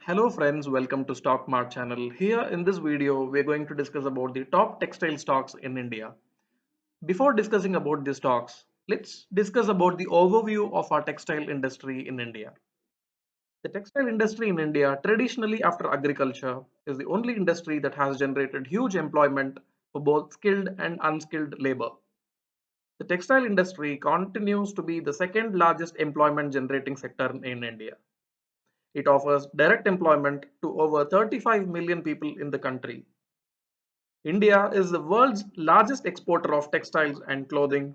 Hello friends, welcome to Stock Mart channel. Here in this video, we're going to discuss about the top textile stocks in India. Before discussing about the stocks, let's discuss about the overview of our textile industry in India. The textile industry in India, traditionally after agriculture, is the only industry that has generated huge employment for both skilled and unskilled labor. The textile industry continues to be the second largest employment generating sector in India. It offers direct employment to over 35 million people in the country. India is the world's largest exporter of textiles and clothing,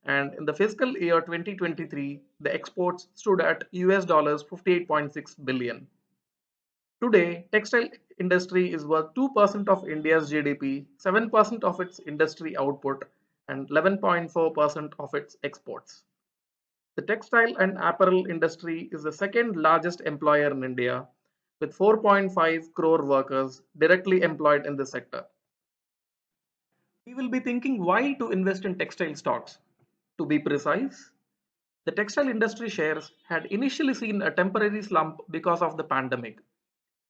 and in the fiscal year 2023, the exports stood at US dollars 58.6 billion. Today, textile industry is worth 2% of India's GDP, 7% of its industry output, and 11.4% of its exports. The textile and apparel industry is the second largest employer in India, with 4.5 crore workers directly employed in this sector. We will be thinking why to invest in textile stocks. To be precise, the textile industry shares had initially seen a temporary slump because of the pandemic,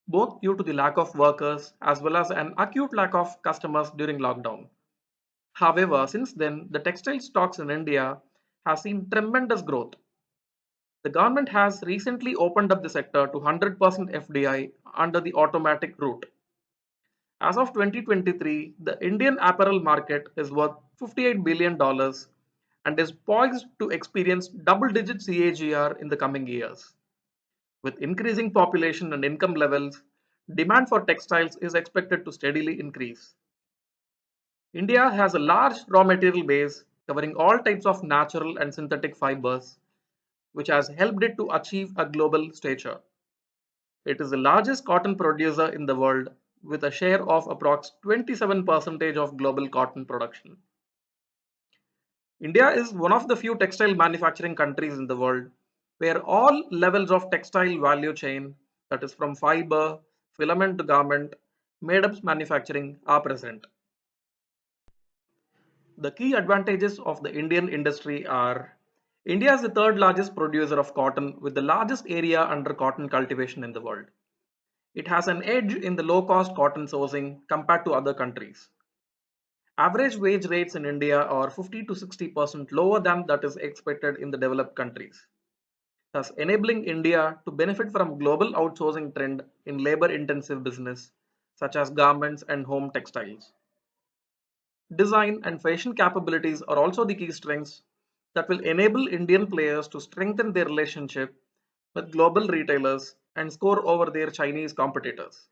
both due to the lack of workers as well as an acute lack of customers during lockdown. However, since then, the textile stocks in India have seen tremendous growth. The government has recently opened up the sector to 100% FDI under the automatic route. As of 2023, the Indian apparel market is worth $58 billion and is poised to experience double-digit CAGR in the coming years. With increasing population and income levels, demand for textiles is expected to steadily increase. India has a large raw material base covering all types of natural and synthetic fibers, which has helped it to achieve a global stature. It is the largest cotton producer in the world with a share of approx 27% of global cotton production. India is one of the few textile manufacturing countries in the world where all levels of textile value chain, that is from fiber, filament to garment, made up manufacturing are present. The key advantages of the Indian industry are: India is the third largest producer of cotton with the largest area under cotton cultivation in the world. It has an edge in the low-cost cotton sourcing compared to other countries. Average wage rates in India are 50 to 60% lower than that is expected in the developed countries, thus enabling India to benefit from global outsourcing trend in labor-intensive business such as garments and home textiles. Design and fashion capabilities are also the key strengths that will enable Indian players to strengthen their relationship with global retailers and score over their Chinese competitors.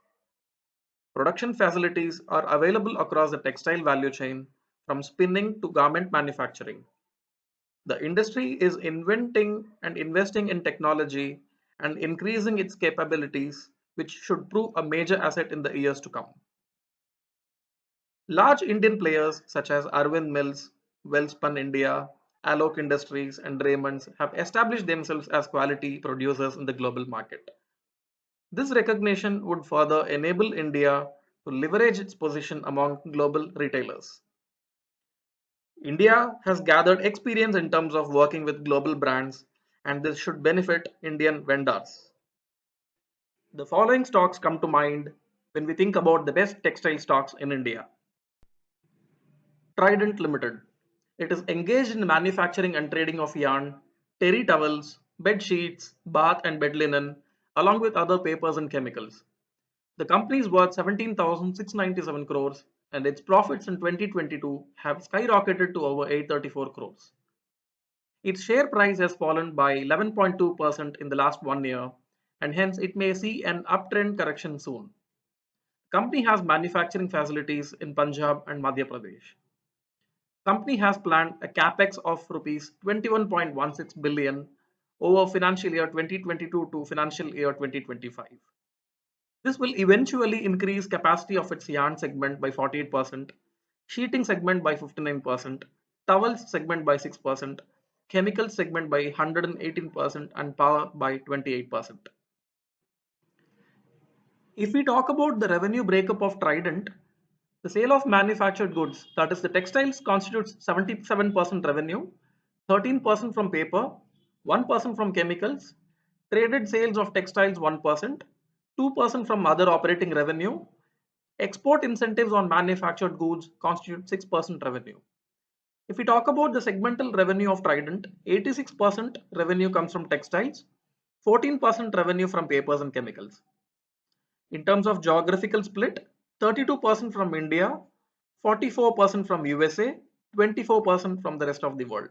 Production facilities are available across the textile value chain from spinning to garment manufacturing. The industry is inventing and investing in technology and increasing its capabilities, which should prove a major asset in the years to come. Large Indian players such as Arvind Mills, Welspun India, Alok Industries, and Raymond's have established themselves as quality producers in the global market. This recognition would further enable India to leverage its position among global retailers. India has gathered experience in terms of working with global brands, and this should benefit Indian vendors. The following stocks come to mind when we think about the best textile stocks in India. Trident Limited. It is engaged in the manufacturing and trading of yarn, terry towels, bed sheets, bath and bed linen, along with other papers and chemicals. The company is worth 17,697 crores and its profits in 2022 have skyrocketed to over 834 crores. Its share price has fallen by 11.2% in the last 1 year, and hence it may see an uptrend correction soon. The company has manufacturing facilities in Punjab and Madhya Pradesh. Company has planned a capex of rupees 21.16 billion over financial year 2022 to financial year 2025. This will eventually increase capacity of its yarn segment by 48%, sheeting segment by 59%, towels segment by 6%, chemical segment by 118%, and power by 28%. If we talk about the revenue breakup of Trident, the sale of manufactured goods, that is the textiles, constitutes 77% revenue, 13% from paper, 1% from chemicals, traded sales of textiles 1%, 2% from other operating revenue. Export incentives on manufactured goods constitute 6% revenue. If we talk about the segmental revenue of Trident, 86% revenue comes from textiles, 14% revenue from papers and chemicals. In terms of geographical split, 32% from India, 44% from USA, 24% from the rest of the world.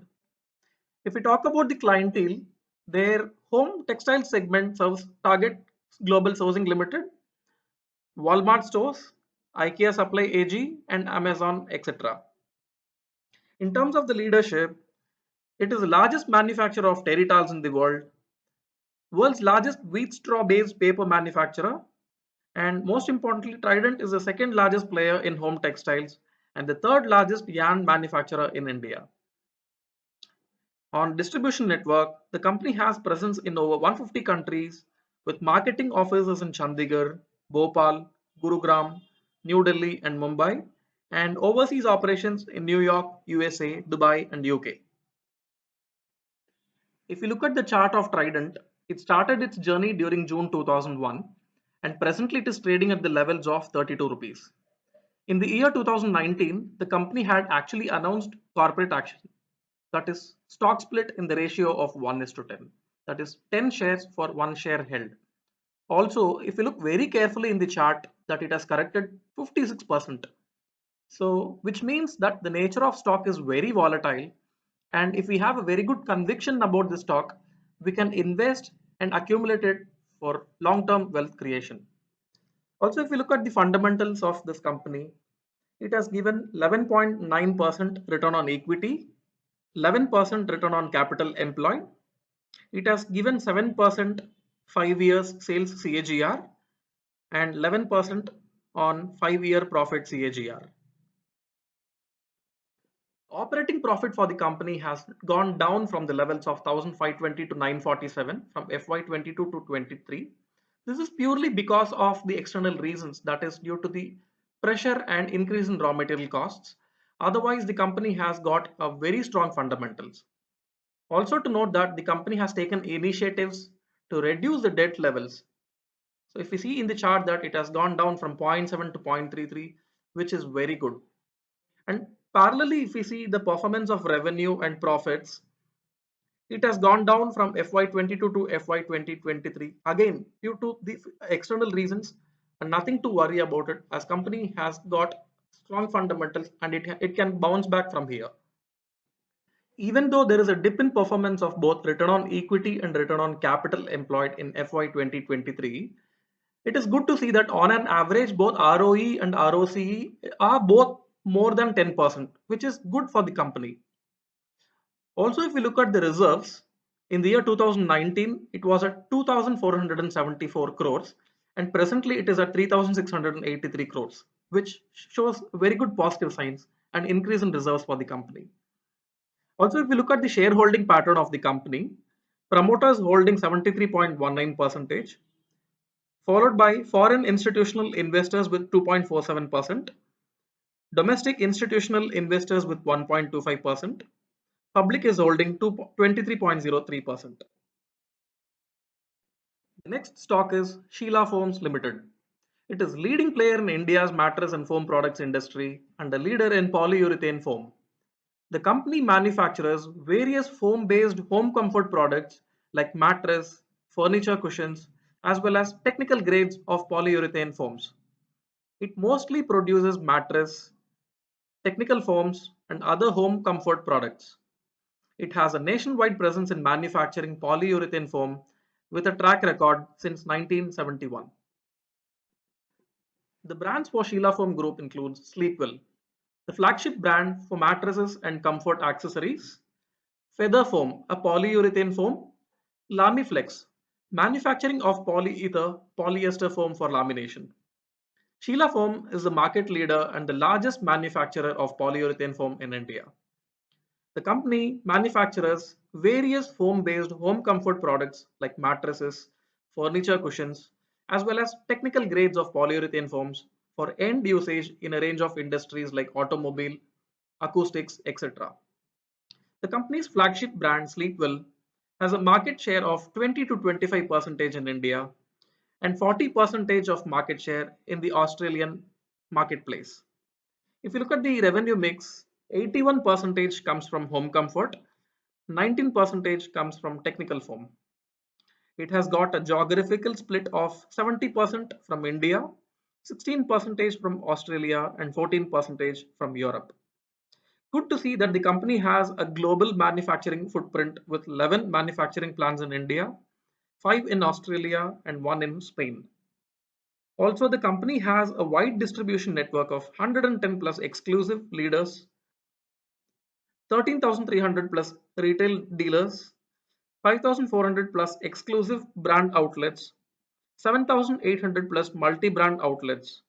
If we talk about the clientele, their home textile segment serves Target Global Sourcing Limited, Walmart stores, IKEA Supply AG, and Amazon, etc. In terms of the leadership, it is the largest manufacturer of terry towels in the world, world's largest wheat straw based paper manufacturer, and most importantly, Trident is the second largest player in home textiles and the third largest yarn manufacturer in India. On distribution network, the company has presence in over 150 countries with marketing offices in Chandigarh, Bhopal, Gurugram, New Delhi and Mumbai, and overseas operations in New York, USA, Dubai and UK. If you look at the chart of Trident, it started its journey during June 2001 and presently it is trading at the levels of 32 rupees. In the year 2019, the company had actually announced corporate action, that is stock split in the ratio of 1:10, that is 10 shares for 1 share held. Also, if you look very carefully in the chart, that it has corrected 56%. So, which means that the nature of stock is very volatile, and if we have a very good conviction about the stock, we can invest and accumulate it for long-term wealth creation. Also, if we look at the fundamentals of this company, it has given 11.9% return on equity, 11% return on capital employed. It has given 7% 5 years sales CAGR and 11% on 5-year profit CAGR. Operating profit for the company has gone down from the levels of 1,520 to 947 from FY22 to 23. This is purely because of the external reasons, that is due to the pressure and increase in raw material costs. Otherwise, the company has got a very strong fundamentals. Also to note that the company has taken initiatives to reduce the debt levels. So if we see in the chart that it has gone down from 0.7 to 0.33, which is very good. And parallelly, if we see the performance of revenue and profits, it has gone down from FY22 to FY2023. Again, due to the external reasons, and nothing to worry about it, as company has got strong fundamentals and it can bounce back from here. Even though there is a dip in performance of both return on equity and return on capital employed in FY 2023, it is good to see that on an average, both ROE and ROCE are both more than 10%, which is good for the company. Also, if we look at the reserves, in the year 2019, it was at 2,474 crores, and presently it is at 3,683 crores, which shows very good positive signs and increase in reserves for the company. Also, if we look at the shareholding pattern of the company, promoters holding 73.19%, followed by foreign institutional investors with 2.47%, domestic institutional investors with 1.25%, public is holding 23.03%. The next stock is Sheela Foams Limited. It is leading player in India's mattress and foam products industry and a leader in polyurethane foam. The company manufactures various foam-based home comfort products like mattress, furniture cushions, as well as technical grades of polyurethane foams. It mostly produces mattress, technical foams, and other home comfort products. It has a nationwide presence in manufacturing polyurethane foam with a track record since 1971. The brands for Sheela Foam Group includes Sleepwell, the flagship brand for mattresses and comfort accessories; Feather Foam, a polyurethane foam; Lamiflex, manufacturing of polyether polyester foam for lamination. Sheela Foam is the market leader and the largest manufacturer of polyurethane foam in India. The company manufactures various foam-based home comfort products like mattresses, furniture cushions, as well as technical grades of polyurethane foams for end usage in a range of industries like automobile, acoustics, etc. The company's flagship brand Sleepwell has a market share of 20 to 25% in India, and 40% of market share in the Australian marketplace. If you look at the revenue mix, 81% comes from home comfort, 19% comes from technical foam. It has got a geographical split of 70% from India, 16% from Australia, and 14% from Europe. Good to see that the company has a global manufacturing footprint with 11 manufacturing plants in India, 5 in Australia, and 1 in Spain. Also, the company has a wide distribution network of 110 plus exclusive leaders, 13,300 plus retail dealers, 5,400 plus exclusive brand outlets, 7,800 plus multi-brand outlets,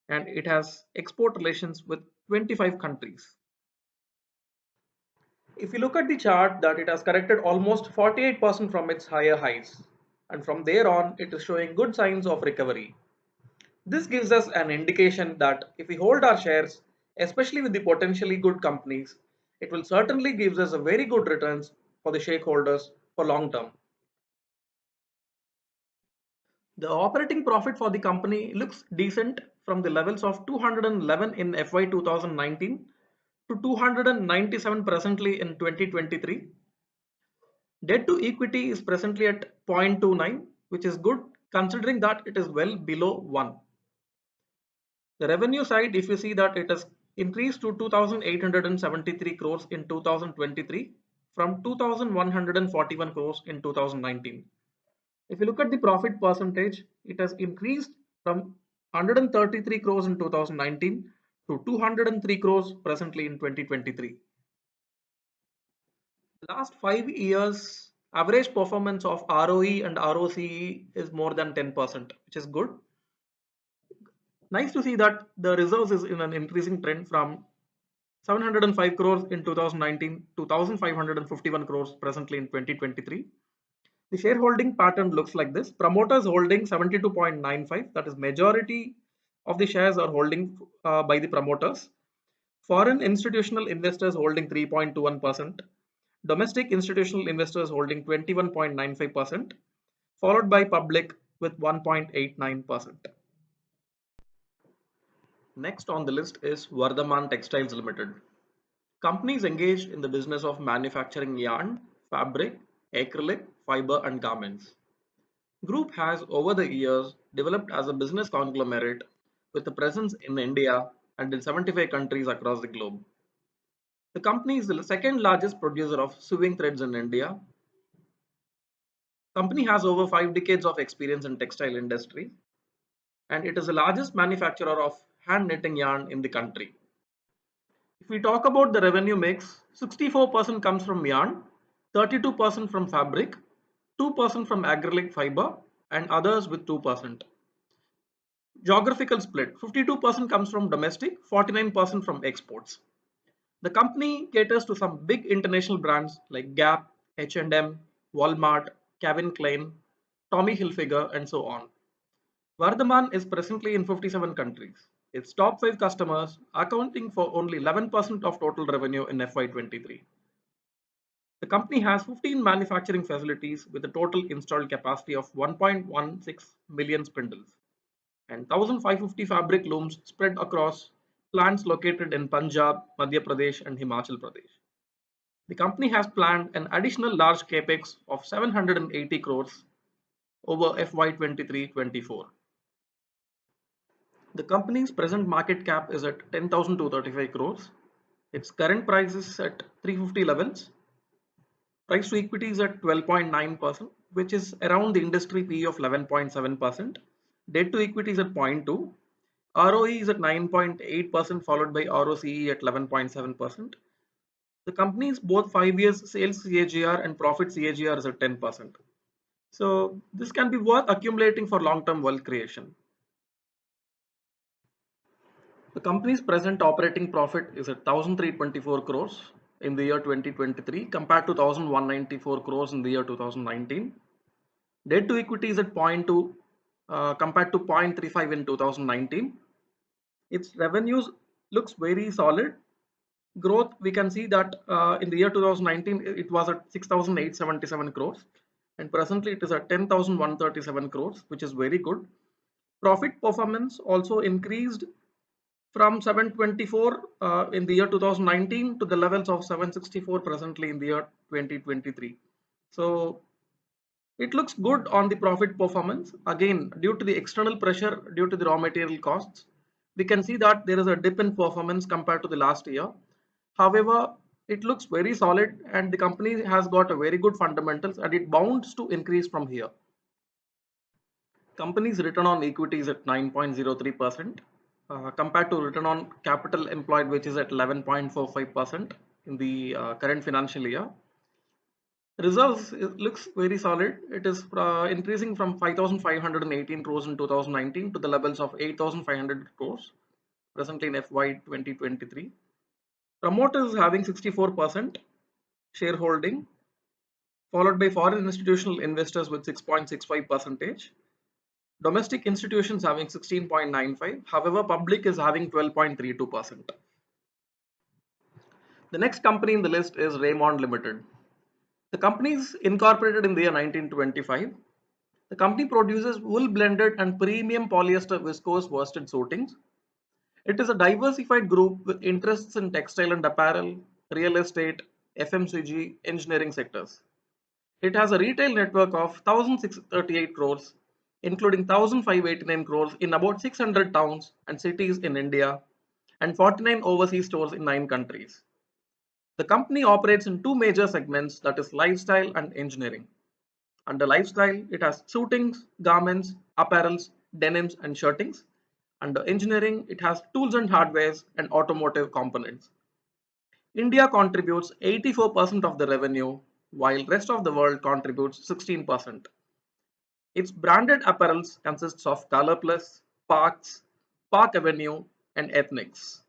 and it has export relations with 25 countries. If you look at the chart, that it has corrected almost 48% from its higher highs, and from there on it is showing good signs of recovery. This gives us an indication that if we hold our shares, especially with the potentially good companies, it will certainly gives us a very good returns for the shareholders for long term. The operating profit for the company looks decent from the levels of 211 in FY 2019 to 297 presently in 2023. Debt to equity is presently at 0.29, which is good considering that it is well below 1. The revenue side, if you see that it has increased to 2,873 crores in 2023 from 2,141 crores in 2019. If you look at the profit percentage, it has increased from 133 crores in 2019 to 203 crores presently in 2023. The last 5 years average performance of ROE and ROCE is more than 10%, which is good. Nice to see that the reserves is in an increasing trend from 705 crores in 2019 to 1,551 crores presently in 2023. The shareholding pattern looks like this. Promoters holding 72.95, that is majority of the shares are holding by the promoters. Foreign institutional investors holding 3.21%. Domestic institutional investors holding 21.95%, followed by public with 1.89%. Next on the list is Vardhaman Textiles Limited. Companies engaged in the business of manufacturing yarn, fabric, acrylic, fiber and garments. Group has over the years developed as a business conglomerate with a presence in India and in 75 countries across the globe. The company is the second largest producer of sewing threads in India. Company has over 5 decades of experience in textile industry and it is the largest manufacturer of hand knitting yarn in the country. If we talk about the revenue mix, 64% comes from yarn, 32% from fabric, 2% from acrylic fiber and others with 2%. Geographical split, 52% comes from domestic, 49% from exports. The company caters to some big international brands like Gap, H&M, Walmart, Calvin Klein, Tommy Hilfiger and so on. Vardhaman is presently in 57 countries. Its top 5 customers accounting for only 11% of total revenue in FY23. The company has 15 manufacturing facilities with a total installed capacity of 1.16 million spindles and 1,550 fabric looms spread across plants located in Punjab, Madhya Pradesh and Himachal Pradesh. The company has planned an additional large capex of 780 crores over FY23-24. The company's present market cap is at 10,235 crores. Its current price is at 350 levels. Price to equity is at 12.9%, which is around the industry PE of 11.7%. Debt to equity is at 0.2. ROE is at 9.8%, followed by ROCE at 11.7%. The company's both 5 years sales CAGR and profit CAGR is at 10%. So this can be worth accumulating for long-term wealth creation. The company's present operating profit is at 1,324 crores in the year 2023 compared to 1,194 crores in the year 2019. Debt to equity is at 0.2 compared to 0.35 in 2019. Its revenues looks very solid. Growth, we can see that in the year 2019 it was at 6,877 crores. and presently it is at 10,137 crores, which is very good. Profit performance also increased from 724 in the year 2019 to the levels of 764 presently in the year 2023. So it looks good on the profit performance. Again, due to the external pressure, due to the raw material costs, we can see that there is a dip in performance compared to the last year. However, it looks very solid and the company has got a very good fundamentals and it bounds to increase from here. Company's return on equity is at 9.03% compared to return on capital employed, which is at 11.45% in the current financial year. Reserves looks very solid. It is increasing from 5,518 crores in 2019 to the levels of 8,500 crores presently in FY 2023. Promoters having 64% shareholding, followed by foreign institutional investors with 6.65%. Domestic institutions having 16.95. However, public is having 12.32%. The next company in the list is Raymond Ltd. The company is incorporated in the year 1925. The company produces wool blended and premium polyester viscose worsted suitings. It is a diversified group with interests in textile and apparel, real estate, FMCG, engineering sectors. It has a retail network of 1,638 crores, including 1,589 crores in about 600 towns and cities in India and 49 overseas stores in 9 countries. The company operates in two major segments, that is lifestyle and engineering. Under lifestyle, it has suitings, garments, apparels, denims and shirtings. Under engineering, it has tools and hardwares and automotive components. India contributes 84% of the revenue, while rest of the world contributes 16%. Its branded apparels consists of Color Plus, Parks, Park Avenue, and Ethnics.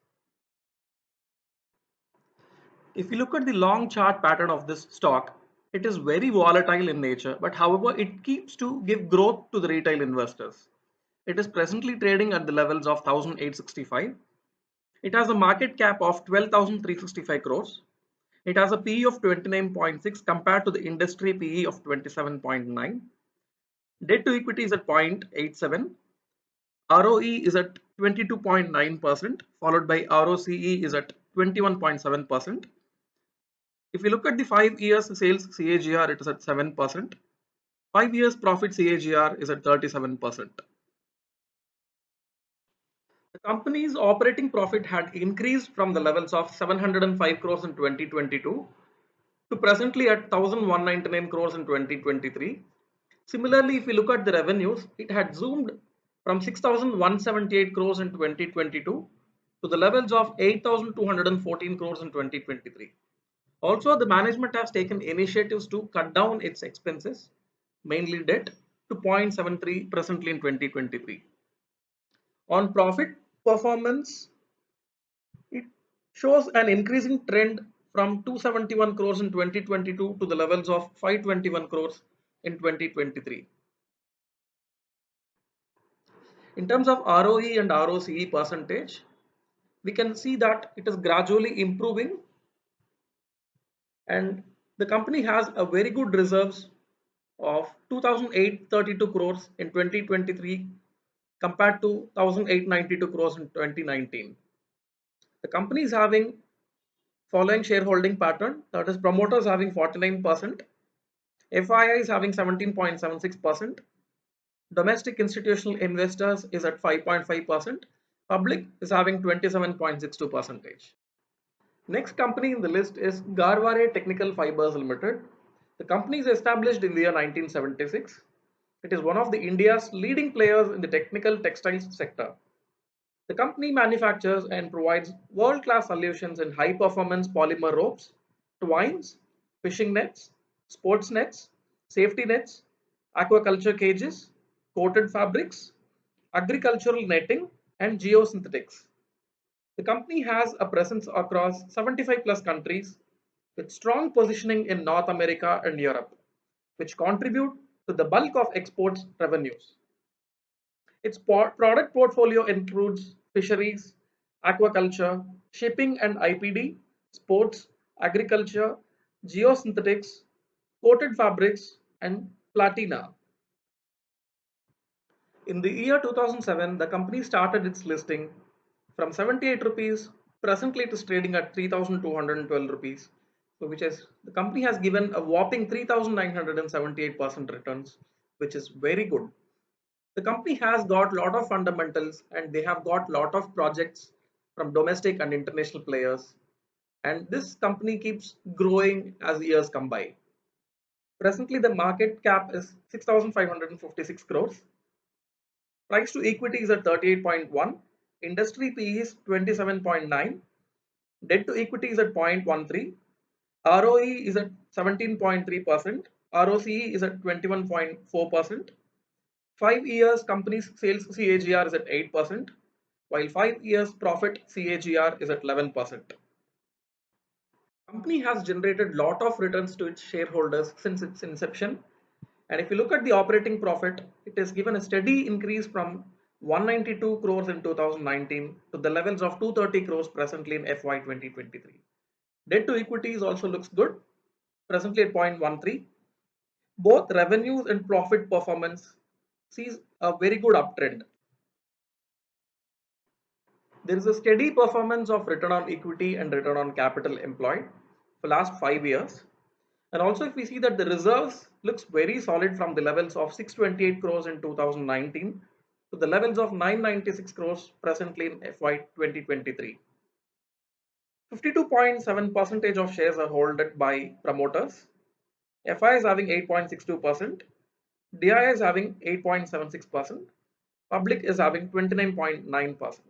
If you look at the long chart pattern of this stock, it is very volatile in nature, but however, it keeps to give growth to the retail investors. It is presently trading at the levels of 1,865. It has a market cap of 12,365 crores. It has a PE of 29.6 compared to the industry PE of 27.9. Debt to equity is at 0.87. ROE is at 22.9%, followed by ROCE is at 21.7%. If you look at the 5 years sales CAGR, it is at 7%. 5 years profit CAGR is at 37%. The company's operating profit had increased from the levels of 705 crores in 2022 to presently at 1,199 crores in 2023. Similarly, if we look at the revenues, it had zoomed from 6,178 crores in 2022 to the levels of 8,214 crores in 2023. Also, the management has taken initiatives to cut down its expenses, mainly debt, to 0.73 presently in 2023. On profit performance, it shows an increasing trend from 271 crores in 2022 to the levels of 521 crores in 2023. In terms of ROE and ROCE percentage, we can see that it is gradually improving and the company has a very good reserves of 2,832 crores in 2023 compared to 1,892 crores in 2019. The company is having following shareholding pattern, that is promoters having 49%, FII is having 17.76%, domestic institutional investors is at 5.5%, public is having 27.62%. Next company in the list is Garware Technical Fibres Limited. The company is established in the year 1976. It is one of the India's leading players in the technical textiles sector. The company manufactures and provides world-class solutions in high-performance polymer ropes, twines, fishing nets, sports nets, safety nets, aquaculture cages, coated fabrics, agricultural netting, and geosynthetics. The company has a presence across 75 plus countries with strong positioning in North America and Europe, which contribute to the bulk of exports revenues. Its product portfolio includes fisheries, aquaculture, shipping and IPD, sports, agriculture, geosynthetics, coated fabrics, and Platina. In the year 2007, the company started its listing from 78 rupees. Presently, it is trading at 3,212 rupees. So, which is the company has given a whopping 3,978% returns, which is very good. The company has got lot of fundamentals and they have got lot of projects from domestic and international players. And this company keeps growing as years come by. Presently, the market cap is 6,556 crores. Price to equity is at 38.1. Industry PE is 27.9. Debt to equity is at 0.13. ROE is at 17.3%. ROCE is at 21.4%. 5 years company's sales CAGR is at 8%, while 5 years profit CAGR is at 11%. Company has generated lot of returns to its shareholders since its inception. And if you look at the operating profit, it has given a steady increase from 192 crores in 2019 to the levels of 230 crores presently in FY 2023. Debt to equity also looks good, presently at 0.13. Both revenues and profit performance sees a very good uptrend. There is a steady performance of return on equity and return on capital employed for last 5 years. And also if we see that the reserves looks very solid from the levels of 628 crores in 2019 to the levels of 996 crores presently in FY 2023. 52.7% of shares are held by promoters. FI is having 8.62%. DI is having 8.76%. Public is having 29.9%.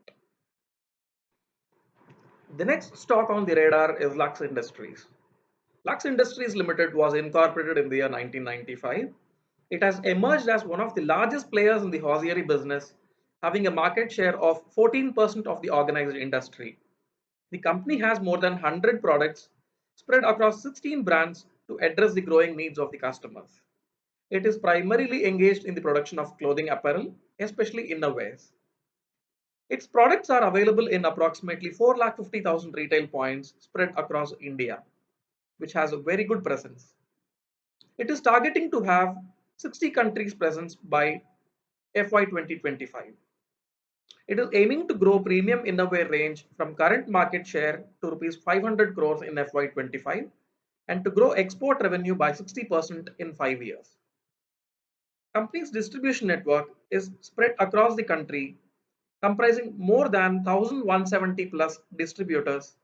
The next stock on the radar is Lux Industries. Lux Industries Limited was incorporated in the year 1995. It has emerged as one of the largest players in the hosiery business, having a market share of 14% of the organized industry. The company has more than 100 products spread across 16 brands to address the growing needs of the customers. It is primarily engaged in the production of clothing apparel, especially innerwears. Its products are available in approximately 4,50,000 retail points spread across India, which has a very good presence. It is targeting to have 60 countries presence by FY 2025. It is aiming to grow premium innerwear range from current market share to rupees 500 crores in FY 25 and to grow export revenue by 60% in 5 years. Company's distribution network is spread across the country, comprising more than 1,170 plus distributors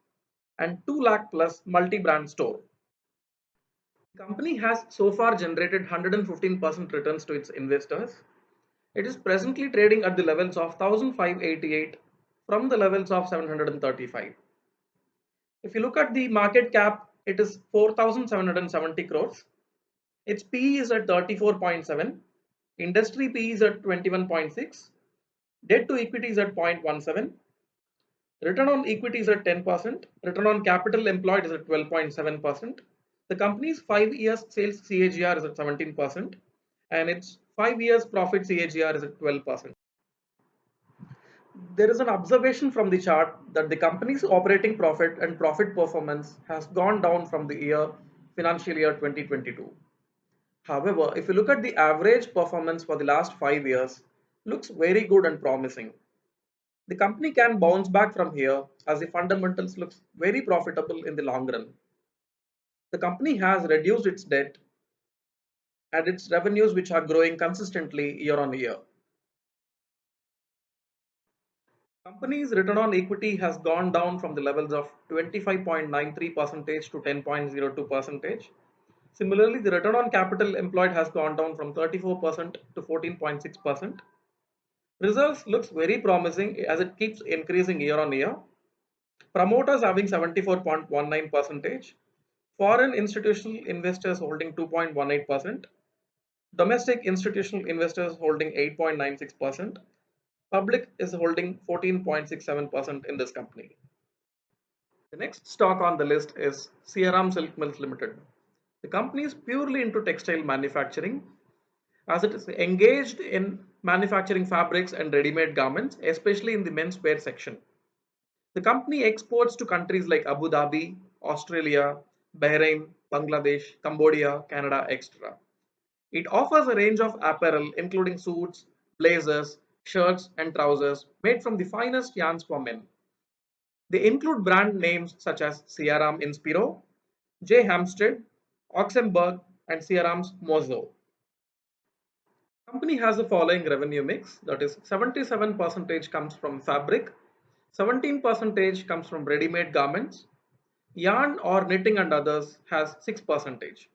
and 2 lakh plus multi-brand store. The company has so far generated 115% returns to its investors. It is presently trading at the levels of 1,588 from the levels of 735. If you look at the market cap, it is 4,770 crores. Its PE is at 34.7. Industry PE is at 21.6. Debt to equity is at 0.17. Return on equity is at 10%. Return on capital employed is at 12.7%. The company's 5 years sales CAGR is at 17% and its 5 years profit CAGR is at 12%. There is an observation from the chart that the company's operating profit and profit performance has gone down from the financial year 2022. However, if you look at the average performance for the last 5 years, looks very good and promising. The company can bounce back from here as the fundamentals looks very profitable in the long run. The company has reduced its debt and its revenues which are growing consistently year on year. Company's return on equity has gone down from the levels of 25.93% to 10.02%. Similarly, the return on capital employed has gone down from 34% to 14.6%. Results looks very promising as it keeps increasing year on year. Promoters having 74.19%, foreign institutional investors holding 2.18%, domestic institutional investors holding 8.96%, public is holding 14.67% in this company. The next stock on the list is Siaram Silk Mills Limited. The company is purely into textile manufacturing as it is engaged in manufacturing fabrics and ready-made garments, especially in the menswear section. The company exports to countries like Abu Dhabi, Australia, Bahrain, Bangladesh, Cambodia, Canada, etc. It offers a range of apparel including suits, blazers, shirts, and trousers made from the finest yarns for men. They include brand names such as CRM Inspiro, J. Hampstead, Oxenberg, and CRM's Mozo. Company has the following revenue mix, that is 77% comes from fabric, 17% comes from ready-made garments, yarn or knitting and others has 6%.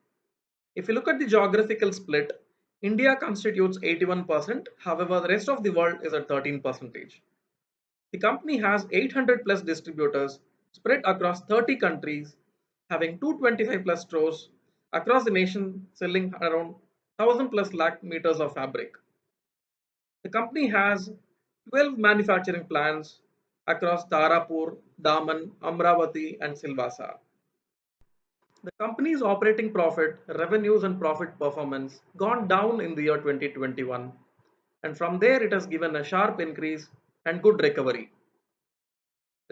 If you look at the geographical split, India constitutes 81%, however the rest of the world is at 13%. The company has 800 plus distributors spread across 30 countries, having 225 plus stores across the nation selling around 1000 plus lakh meters of fabric. The company has 12 manufacturing plants across Tarapur, Daman, Amravati, and Silvassa. The company's operating profit, revenues, and profit performance gone down in the year 2021, and from there it has given a sharp increase and good recovery.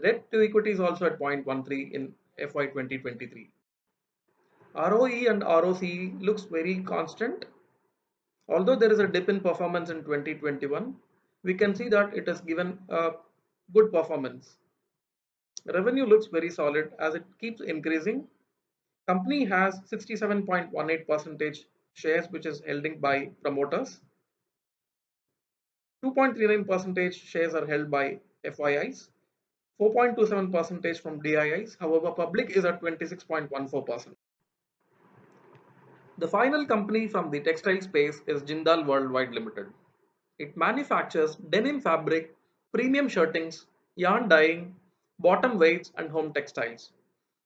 Debt to equity is also at 0.13 in FY 2023. ROE and ROCE looks very constant. Although there is a dip in performance in 2021, we can see that it has given a good performance. Revenue looks very solid as it keeps increasing. Company has 67.18% shares which is held by promoters. 2.39% shares are held by FIIs. 4.27% from DIIs. However, public is at 26.14%. The final company from the textile space is Jindal Worldwide Limited. It manufactures denim fabric, premium shirtings, yarn dyeing, bottom weights, and home textiles.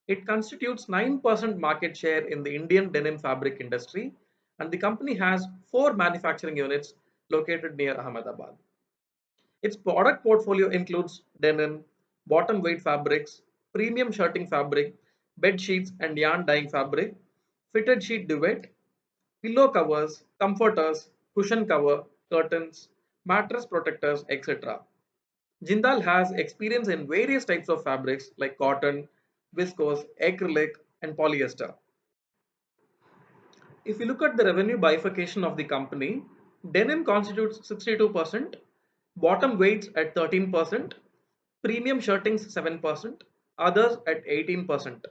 It constitutes 9% market share in the Indian denim fabric industry, and the company has 4 manufacturing units located near Ahmedabad. Its product portfolio includes denim, bottom weight fabrics, premium shirting fabric, bed sheets and yarn dyeing fabric, fitted sheet duvet, pillow covers, comforters, cushion cover, curtains, mattress protectors, etc. Jindal has experience in various types of fabrics like cotton, viscose, acrylic, and polyester. If you look at the revenue bifurcation of the company, denim constitutes 62%, bottom weights at 13%, premium shirtings 7%, others at 18%.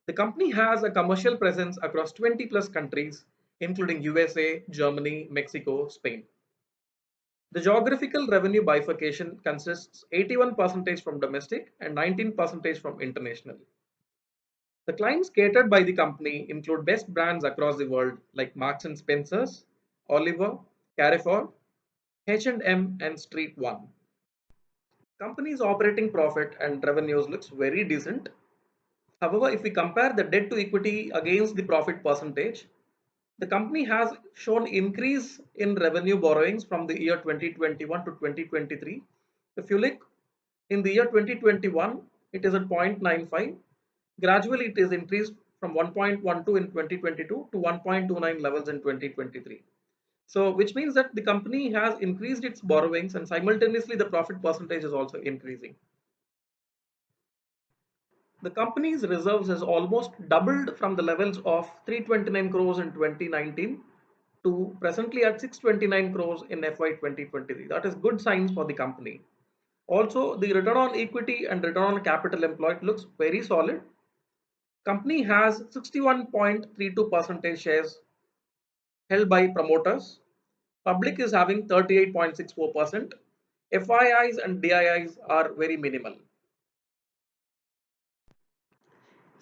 The company has a commercial presence across 20 plus countries, including USA, Germany, Mexico, Spain. The geographical revenue bifurcation consists 81% from domestic and 19% from international. The clients catered by the company include best brands across the world like Marks and Spencers, Oliver, Carrefour, H&M, and Street One. Company's operating profit and revenues looks very decent. However, if we compare the debt to equity against the profit percentage, the company has shown increase in revenue borrowings from the year 2021 to 2023. If you look in the year 2021, it is at 0.95. Gradually, it is increased from 1.12 in 2022 to 1.29 levels in 2023. So, which means that the company has increased its borrowings and simultaneously the profit percentage is also increasing. The company's reserves has almost doubled from the levels of 329 crores in 2019 to presently at 629 crores in FY 2023. That is good signs for the company. Also, the return on equity and return on capital employed looks very solid. Company has 61.32% shares held by promoters. Public is having 38.64%. FIIs and DIIs are very minimal.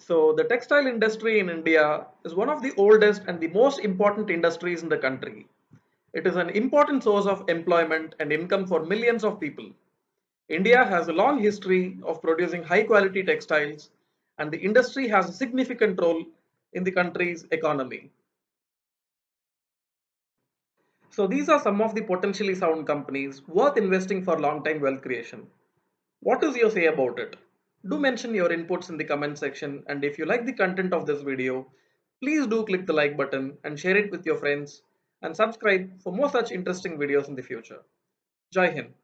So the textile industry in India is one of the oldest and the most important industries in the country. It is an important source of employment and income for millions of people. India has a long history of producing high quality textiles, and the industry has a significant role in the country's economy. So these are some of the potentially sound companies worth investing for long time wealth creation. What is your say about it? Do mention your inputs in the comment section, and if you like the content of this video, please do click the like button and share it with your friends and subscribe for more such interesting videos in the future. Jai Hind.